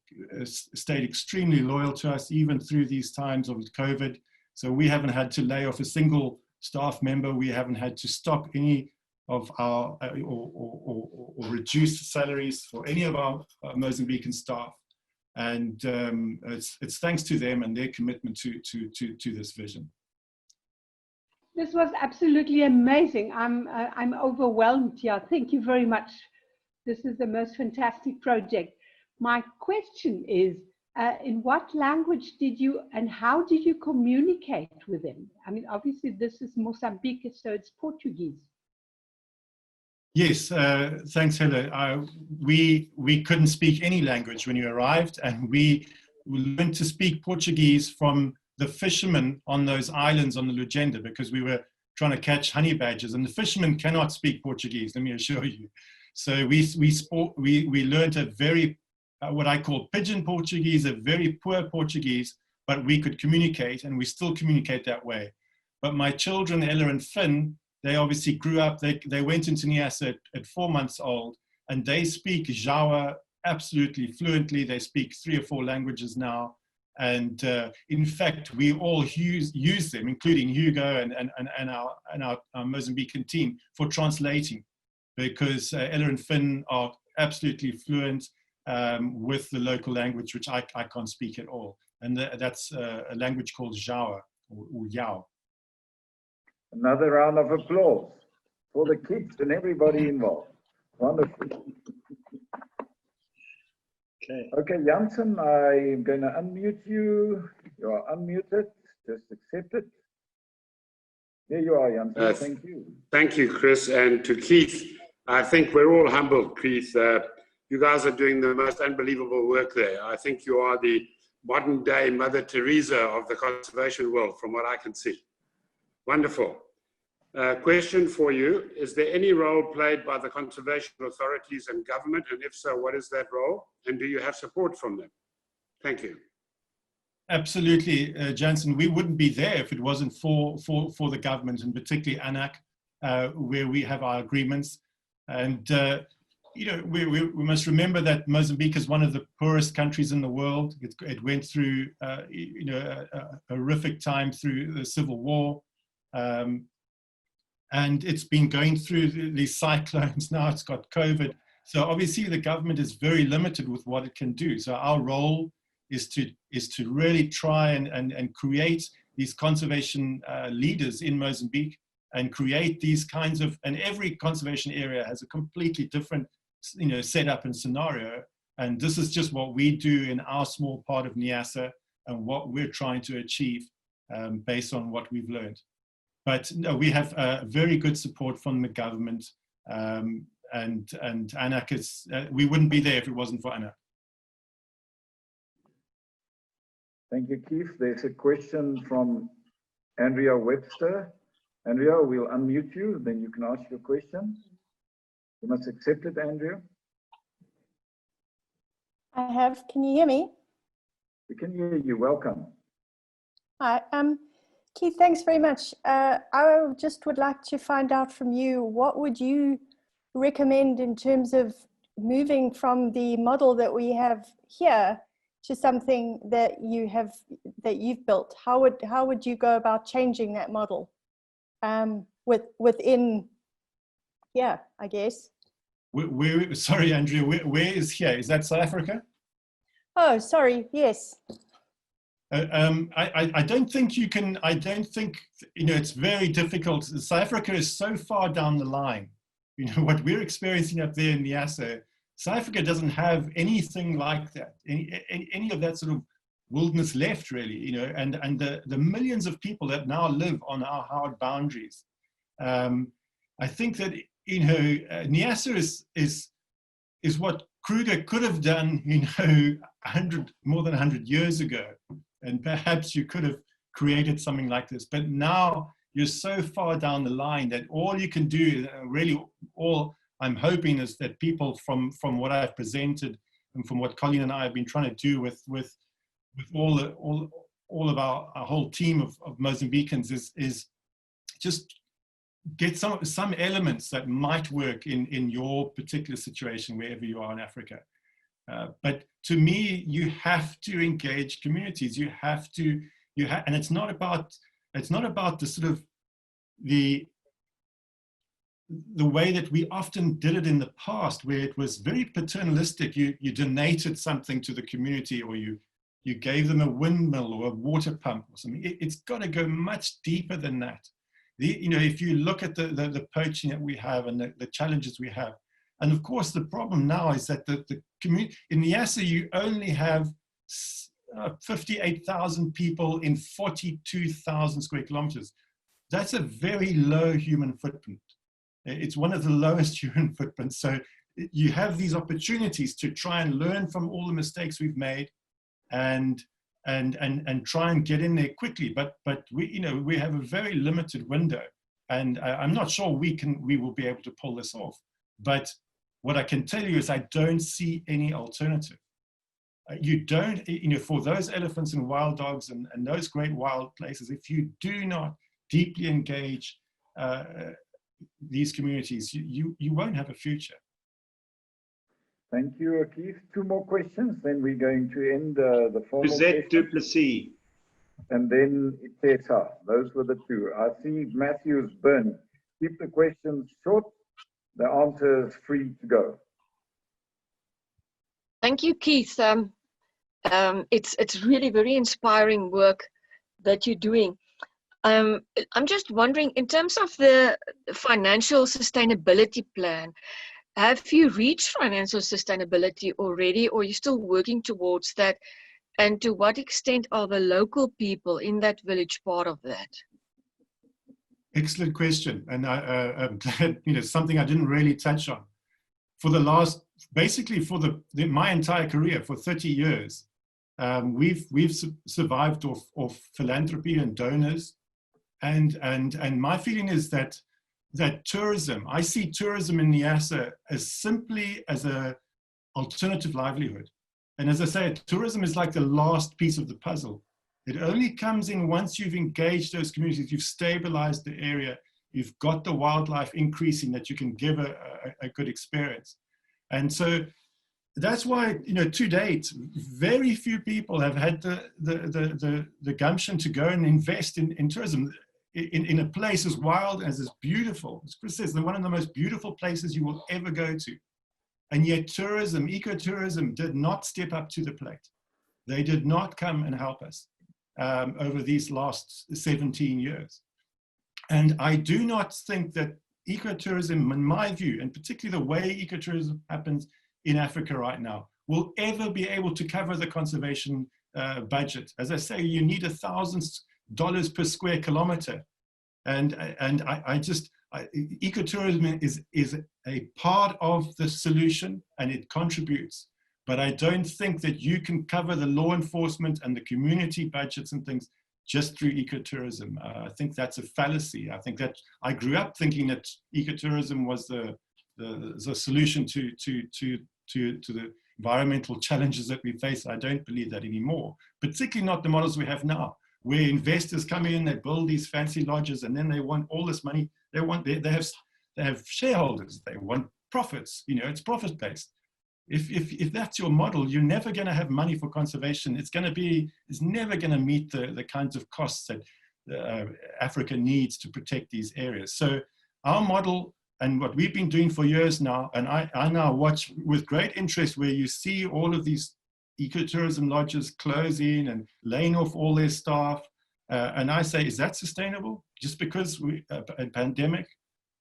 stayed extremely loyal to us, even through these times of COVID. So we haven't had to lay off a single staff member. We haven't had to stop any of our, or reduce salaries for any of our Mozambican staff. And it's thanks to them and their commitment to this vision. This was absolutely amazing. I'm overwhelmed here. Thank you very much. This is the most fantastic project. My question is, in what language did you and how did you communicate with them? I mean, obviously this is Mozambique, so it's Portuguese. Yes, thanks, Helle. We couldn't speak any language when you arrived, and we learned to speak Portuguese from the fishermen on those islands on the Lugenda, because we were trying to catch honey badgers, and the fishermen cannot speak Portuguese, let me assure you. So we learned a very, what I call pigeon Portuguese, a very poor Portuguese, but we could communicate, and we still communicate that way. But my children, Ella and Finn, they obviously grew up, they went into Niassa at 4 months old, and they speak Jawa absolutely fluently. They speak 3 or 4 languages now. And in fact, we all use them, including Hugo and our Mozambican team, for translating, because Ella and Finn are absolutely fluent with the local language, which I can't speak at all. And that's a language called Jawa, or Yao. Another round of applause for the kids and everybody involved. Wonderful. Okay, Janssen, I'm going to unmute you. You are unmuted. Just accept it. There you are, Janssen. Thank you. Thank you, Chris. And to Keith, I think we're all humbled, Keith. You guys are doing the most unbelievable work there. I think you are the modern day Mother Teresa of the conservation world, from what I can see. Wonderful. Question for you, is there any role played by the conservation authorities and government? And if so, what is that role? And do you have support from them? Thank you. Absolutely, Janssen. We wouldn't be there if it wasn't for the government, and particularly ANAC, where we have our agreements. And you know, we must remember that Mozambique is one of the poorest countries in the world. It went through you know, a horrific time through the civil war, and it's been going through these cyclones. Now it's got COVID. So obviously the government is very limited with what it can do. So our role is to really try and create these conservation leaders in Mozambique, and create these kinds of, and every conservation area has a completely different, you know, setup and scenario. And this is just what we do in our small part of Niassa and what we're trying to achieve based on what we've learned. But no, we have very good support from the government, and ANAC is, we wouldn't be there if it wasn't for ANAC. Thank you, Keith. There's a question from Andrea Webster. Andrea, we'll unmute you, then you can ask your question. You must accept it, Andrea. I have. Can you hear me? We can hear you. Welcome. Hi. Keith, thanks very much. I just would like to find out from you, what would you recommend in terms of moving from the model that we have here to something that you've built? How would you go about changing that model within, yeah, I guess. Sorry, Andrea, where is here? Is that South Africa? Oh, sorry, yes. I don't think you can, I don't think, you know, it's very difficult. South Africa is so far down the line. You know, what we're experiencing up there in Niassa, South Africa doesn't have anything like that, any of that sort of wilderness left, really, you know, and the millions of people that now live on our hard boundaries. I think that, you know, Niassa is what Kruger could have done, you know, more than 100 years ago. And perhaps you could have created something like this. But now you're so far down the line that all you can do, really all I'm hoping, is that people from what I've presented and from what Colleen and I have been trying to do with all of our whole team of Mozambicans is just get some elements that might work in your particular situation, wherever you are in Africa. But to me, you have to engage communities. You have to, and it's not about the sort of the way that we often did it in the past, where it was very paternalistic. You donated something to the community, or you gave them a windmill or a water pump or something. It's got to go much deeper than that. You know, if you look at the poaching that we have and the challenges we have, and of course the problem now is that the community in Niassa, you only have 58,000 people in 42,000 square kilometers. That's a very low human footprint. It's one of the lowest human footprints. So you have these opportunities to try and learn from all the mistakes we've made, and try and get in there quickly. But we, you know, we have a very limited window, and I'm not sure we will be able to pull this off. But what I can tell you is I don't see any alternative. You don't, you know, for those elephants and wild dogs and those great wild places, if you do not deeply engage these communities, you won't have a future. Thank you, Keith. Two more questions, then we're going to end the formal Suzette session. Duplessis. And then Itesa. Those were the two. I see Matthew's burn. Keep the questions short. The answer is free to go. Thank you, Keith. It's really very inspiring work that you're doing. I'm just wondering, in terms of the financial sustainability plan, have you reached financial sustainability already, or are you still working towards that? And to what extent are the local people in that village part of that? Excellent question. And I'm glad, something I didn't really touch on. For the last, basically for my entire career, for 30 years, we've survived off philanthropy and donors. And my feeling is that tourism, I see tourism in Niassa as simply as an alternative livelihood. And as I say, tourism is like the last piece of the puzzle. It only comes in once you've engaged those communities, you've stabilized the area, you've got the wildlife increasing that you can give a good experience. And so that's why, to date, very few people have had the gumption to go and invest in tourism. In a place as wild, as beautiful, as Chris says, one of the most beautiful places you will ever go to. And yet tourism, ecotourism, did not step up to the plate. They did not come and help us over these last 17 years. And I do not think that ecotourism, in my view, and particularly the way ecotourism happens in Africa right now, will ever be able to cover the conservation budget. As I say, you need $1,000 per square kilometer. And ecotourism is a part of the solution, and it contributes. But I don't think that you can cover the law enforcement and the community budgets and things just through ecotourism. I think that's a fallacy. I think that I grew up thinking that ecotourism was the solution to the environmental challenges that we face. I don't believe that anymore, particularly not the models we have now, where investors come in, they build these fancy lodges, and then they want all this money. They have shareholders. They want profits. It's profit based. If that's your model, you're never going to have money for conservation. It's never going to meet the kinds of costs that Africa needs to protect these areas. So our model, and what we've been doing for years now, and I now watch with great interest where you see all of these ecotourism lodges closing and laying off all their staff. And I say, is that sustainable? Just because a pandemic,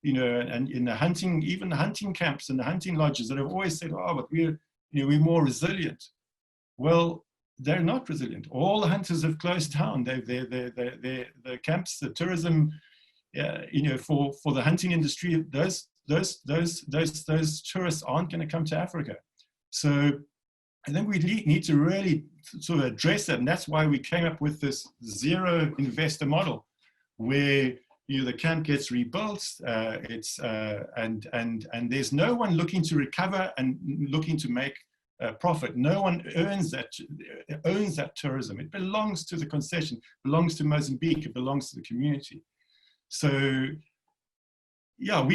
and in the hunting, even the hunting camps and the hunting lodges that have always said, oh, but we're more resilient. Well, they're not resilient. All the hunters have closed down. The camps, the tourism, for the hunting industry, those tourists aren't going to come to Africa. So I think we need to really sort of address that, and that's why we came up with this zero investor model, where the camp gets rebuilt. And there's no one looking to recover and looking to make profit. No one owns that tourism. It belongs to the concession, belongs to Mozambique, it belongs to the community. So yeah,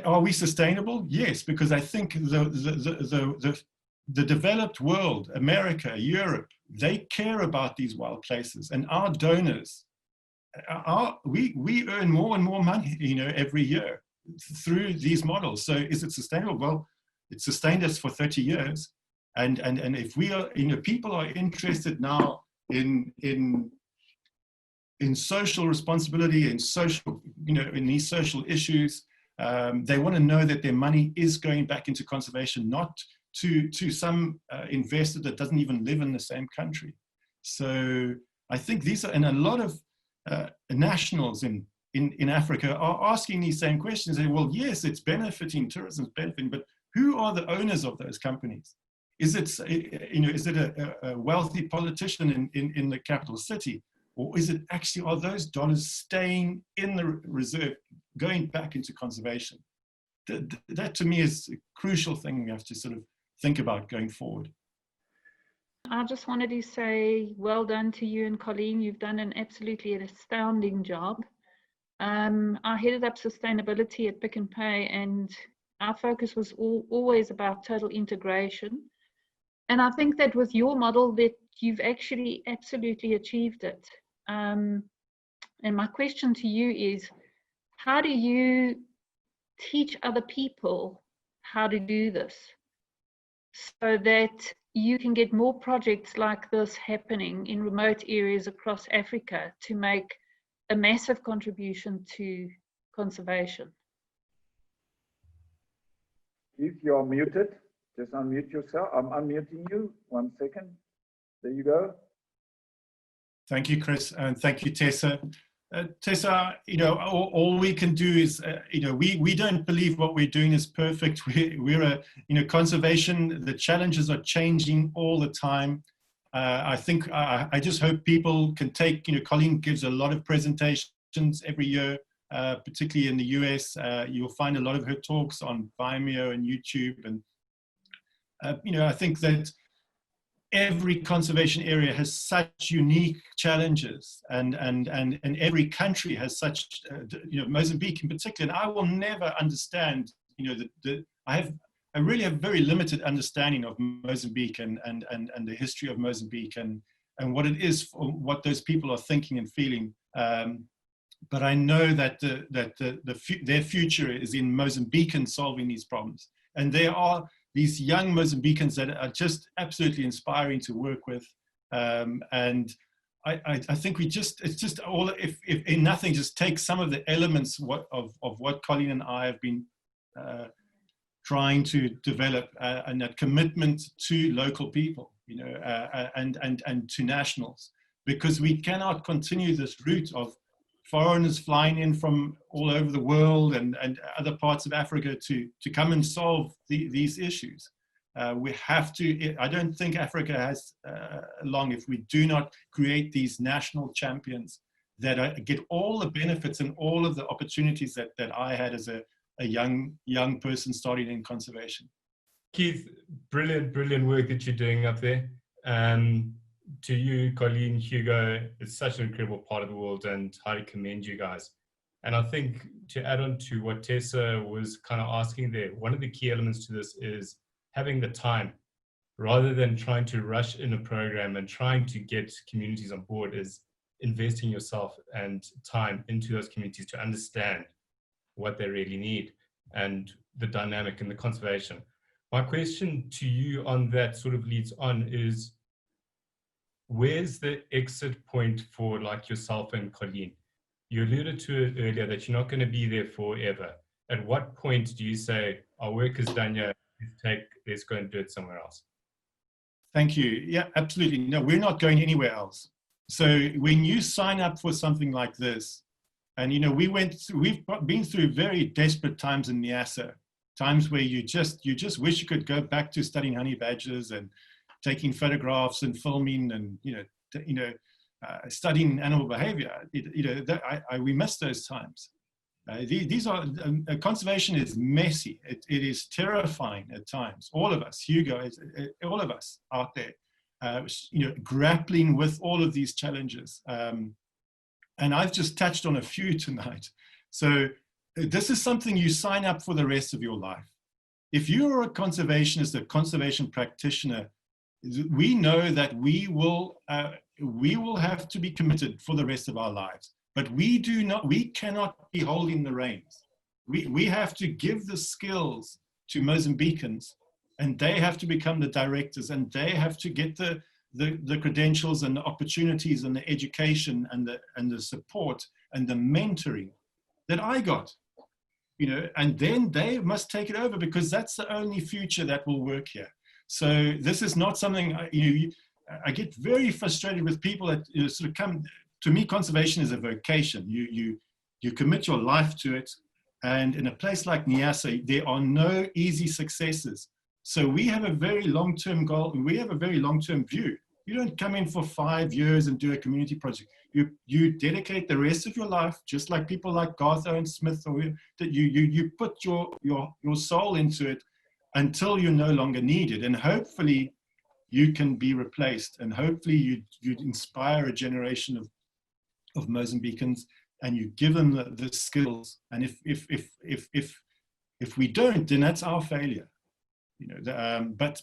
are we sustainable? Yes, because I think the developed world, America, Europe, they care about these wild places, and our donors, we earn more and more money, every year through these models. So is it sustainable? Well, it sustained us for 30 years, and if we are, people are interested now in social responsibility, in social, in these social issues. They want to know that their money is going back into conservation, not to some investor that doesn't even live in the same country. So I think these are, and a lot of nationals in Africa are asking these same questions. They say, well, yes, it's benefiting, tourism is benefiting, but who are the owners of those companies? Is it a wealthy politician in the capital city? Or is it actually, are those dollars staying in the reserve, going back into conservation? That to me is a crucial thing we have to sort of think about going forward. I just wanted to say well done to you and Colleen. You've done an absolutely astounding job. I headed up sustainability at Pick n Pay, and our focus was always about total integration. And I think that with your model that you've actually absolutely achieved it. And my question to you is, how do you teach other people how to do this so that you can get more projects like this happening in remote areas across Africa to make a massive contribution to conservation. If you are muted, just unmute yourself. I'm unmuting you. 1 second. There you go. Thank you, Chris, and thank you, Tessa. Tessa, all we can do is, we don't believe what we're doing is perfect. We're conservation, the challenges are changing all the time. I think, I just hope people can take, Colleen gives a lot of presentations every year, particularly in the US. You'll find a lot of her talks on Vimeo and YouTube. And, I think that every conservation area has such unique challenges, and every country has such, Mozambique in particular. And I will never understand, I really have very limited understanding of Mozambique and the history of Mozambique and what it is, what those people are thinking and feeling. But I know that their future is in Mozambicans solving these problems. And there are these young Mozambicans that are just absolutely inspiring to work with. And I think it's just all, if in nothing, just take some of the elements of what Colleen and I have been trying to develop, and that commitment to local people, and to nationals, because we cannot continue this route of foreigners flying in from all over the world and other parts of Africa to come and solve these issues. We have to, I don't think Africa has long if we do not create these national champions that get all the benefits and all of the opportunities that I had as a young person starting in conservation. Keith, brilliant work that you're doing up there. To you, Colleen, Hugo, it's such an incredible part of the world, and highly commend you guys. And I think to add on to what Tessa was kind of asking there, one of the key elements to this is having the time, rather than trying to rush in a program and trying to get communities on board, is investing yourself and time into those communities to understand what they really need and the dynamic and the conservation. My question to you on that sort of leads on is, where's the exit point for like yourself and Colleen? You alluded to it earlier that you're not going to be there forever. At what point do you say, our work is done here, let's go and do it somewhere else? Thank you. Yeah, absolutely. No, we're not going anywhere else. So when you sign up for something like this, and we've been through very desperate times in Niassa, times where you just wish you could go back to studying honey badgers and taking photographs and filming and studying animal behavior. We miss those times. These are conservation is messy. It is terrifying at times. All of us, Hugo, all of us out there, grappling with all of these challenges. And I've just touched on a few tonight. So this is something you sign up for the rest of your life. If you're a conservationist, a conservation practitioner, we know that we will have to be committed for the rest of our lives, but we cannot be holding the reins. We have to give the skills to Mozambicans, and they have to become the directors, and they have to get the credentials and the opportunities and the education and the support and the mentoring that I got, and then they must take it over, because that's the only future that will work here. So this is not something, I get very frustrated with people that sort of come, to me, conservation is a vocation. You commit your life to it. And in a place like Niassa, there are no easy successes. So we have a very long-term goal, and we have a very long-term view. You don't come in for 5 years and do a community project. You dedicate the rest of your life, just like people like Garth Owen Smith, or that you put your soul into it until you're no longer needed. And hopefully you can be replaced, and hopefully you inspire a generation of Mozambicans, and you give them the skills. And if we don't, then that's our failure. But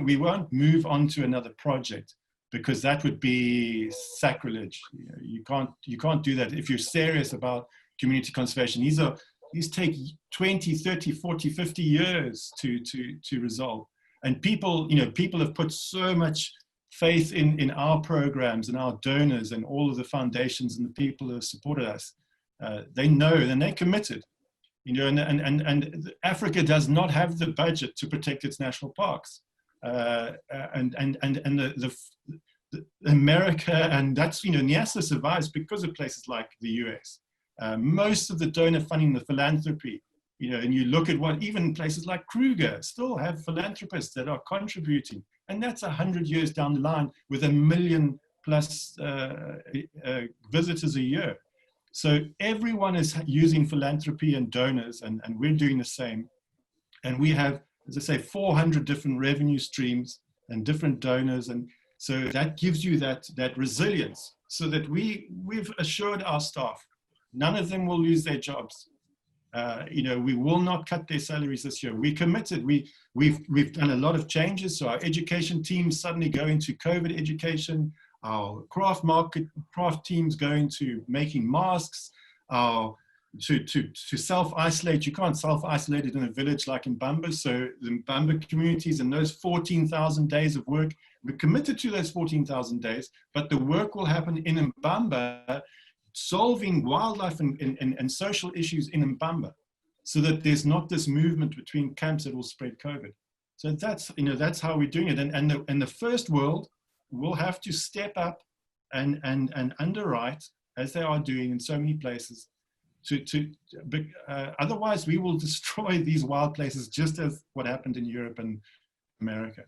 we won't move on to another project, because that would be sacrilege. You can't do that if you're serious about community conservation. These take 20, 30, 40, 50 years to resolve. And people have put so much faith in our programs and our donors and all of the foundations and the people who have supported us. They know and they're committed. You know, and Africa does not have the budget to protect its national parks. America, and that's, you know, Niassa survives because of places like the US. Most of the donor funding, the philanthropy, you know, and you look at what even places like Kruger still have philanthropists that are contributing, and that's 100 years down the line with 1 million plus visitors a year. So everyone is using philanthropy and donors, and we're doing the same. And we have, as I say, 400 different revenue streams and different donors, and so that gives you that resilience, so that we've assured our staff, none of them will lose their jobs. You know, we will not cut their salaries this year. We're committed. We've done a lot of changes. So our education teams suddenly go into COVID education. Our craft teams go into making masks. To self-isolate, you can't self-isolate it in a village like in Mbamba. So the Mbamba communities and those 14,000 days of work, we're committed to those 14,000 days, but the work will happen in Mbamba, solving wildlife and social issues in Mbamba, so that there's not this movement between camps that will spread COVID. So that's, you know, that's how we're doing it. And the first world will have to step up and underwrite, as they are doing in so many places, otherwise we will destroy these wild places, just as what happened in Europe and America.